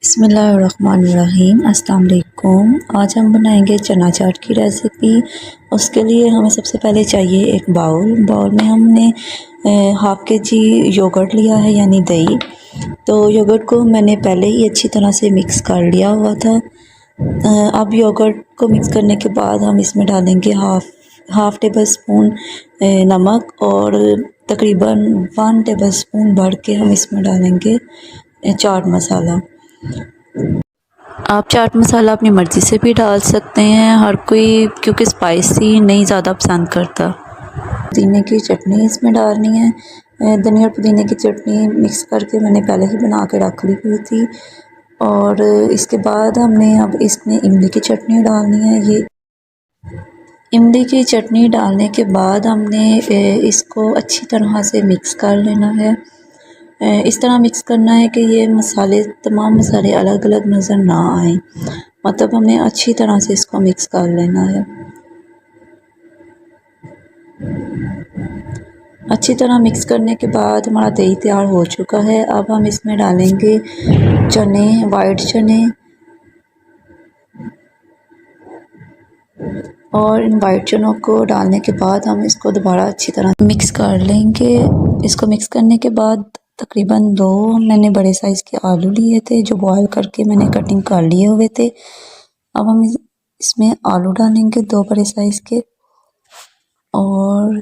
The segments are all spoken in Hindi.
बिस्मिल्लाहिर्रहमानिर्रहीम। अस्सलाम वालेकुम। आज हम बनाएंगे चना चाट की रेसिपी। उसके लिए हमें सबसे पहले चाहिए एक बाउल में हमने हाफ़ के जी योगर्ट लिया है, यानी दही। तो योगर्ट को मैंने पहले ही अच्छी तरह से मिक्स कर लिया हुआ था। अब योगर्ट को मिक्स करने के बाद हम इसमें डालेंगे हाफ़ टेबल स्पून नमक, और तकरीबन 1 टेबल स्पून भर के हम इसमें डालेंगे चाट मसाला। आप चाट मसाला अपनी मर्ज़ी से भी डाल सकते हैं, हर कोई क्योंकि स्पाइसी नहीं ज़्यादा पसंद करता। पुदीने की चटनी इसमें डालनी है। धनिया और पुदीने की चटनी मिक्स करके मैंने पहले ही बना के रख ली हुई थी। और इसके बाद हमने अब इसमें इमली की चटनी डालनी है। ये इमली की चटनी डालने के बाद हमने इसको अच्छी तरह से मिक्स कर लेना है। इस तरह मिक्स करना है कि ये तमाम मसाले अलग अलग नज़र ना आए, मतलब हमें अच्छी तरह से इसको मिक्स कर लेना है। अच्छी तरह मिक्स करने के बाद हमारा दही तैयार हो चुका है। अब हम इसमें डालेंगे चने, वाइट चने, और इन वाइट चनों को डालने के बाद हम इसको दोबारा अच्छी तरह मिक्स कर लेंगे। इसको मिक्स करने के बाद तकरीबन 2 मैंने बड़े साइज़ के आलू लिए थे, जो बॉयल करके मैंने कटिंग कर लिए हुए थे। अब हम इसमें आलू डालेंगे 2 बड़े साइज़ के, और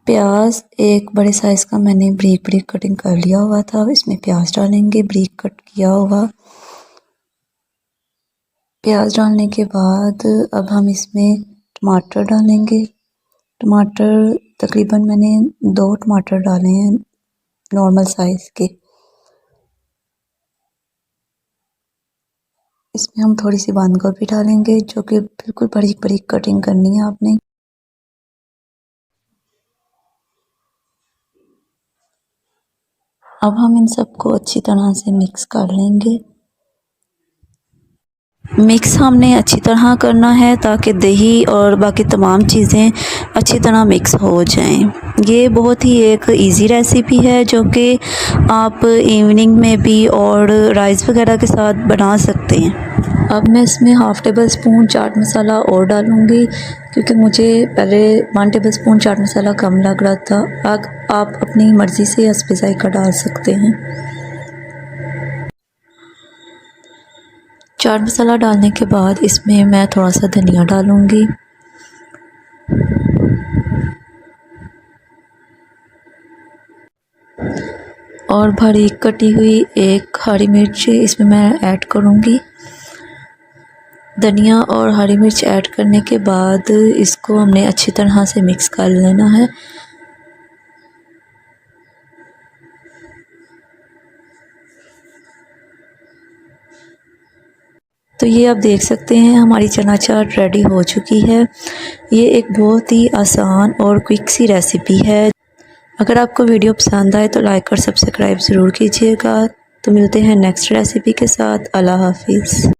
प्याज 1 बड़े साइज़ का मैंने ब्रीक ब्रीक कटिंग कर लिया हुआ था। इसमें प्याज डालेंगे ब्रीक कट किया हुआ। प्याज डालने के बाद अब हम इसमें टमाटर डालेंगे। टमाटर तकरीबन मैंने 2 टमाटर डाले हैं नॉर्मल साइज़ के। इसमें हम थोड़ी सी बंद गोभी डालेंगे, जो कि बिल्कुल बारीक बारीक कटिंग करनी है आपने। अब हम इन सबको अच्छी तरह से मिक्स कर लेंगे। मिक्स हमने अच्छी तरह करना है ताकि दही और बाकी तमाम चीज़ें अच्छी तरह मिक्स हो जाएं। ये बहुत ही एक इजी रेसिपी है, जो कि आप इवनिंग में भी और राइस वगैरह के साथ बना सकते हैं। अब मैं इसमें half table spoon chaat masala और डालूँगी, क्योंकि मुझे पहले 1 टेबल स्पून चाट मसाला कम लग रहा था। आप अपनी मर्ज़ी से हस्बे ज़ायक़ा डाल सकते हैं। चाट मसाला डालने के बाद इसमें मैं थोड़ा सा धनिया डालूँगी, और बारीक कटी हुई 1 हरी मिर्च इसमें मैं ऐड करूँगी। धनिया और हरी मिर्च ऐड करने के बाद इसको हमने अच्छी तरह से मिक्स कर लेना है। तो ये आप देख सकते हैं हमारी चना चाट रेडी हो चुकी है। ये एक बहुत ही आसान और क्विक सी रेसिपी है। अगर आपको वीडियो पसंद आए तो लाइक और सब्सक्राइब ज़रूर कीजिएगा। तो मिलते हैं नेक्स्ट रेसिपी के साथ। अल्लाह हाफिज़।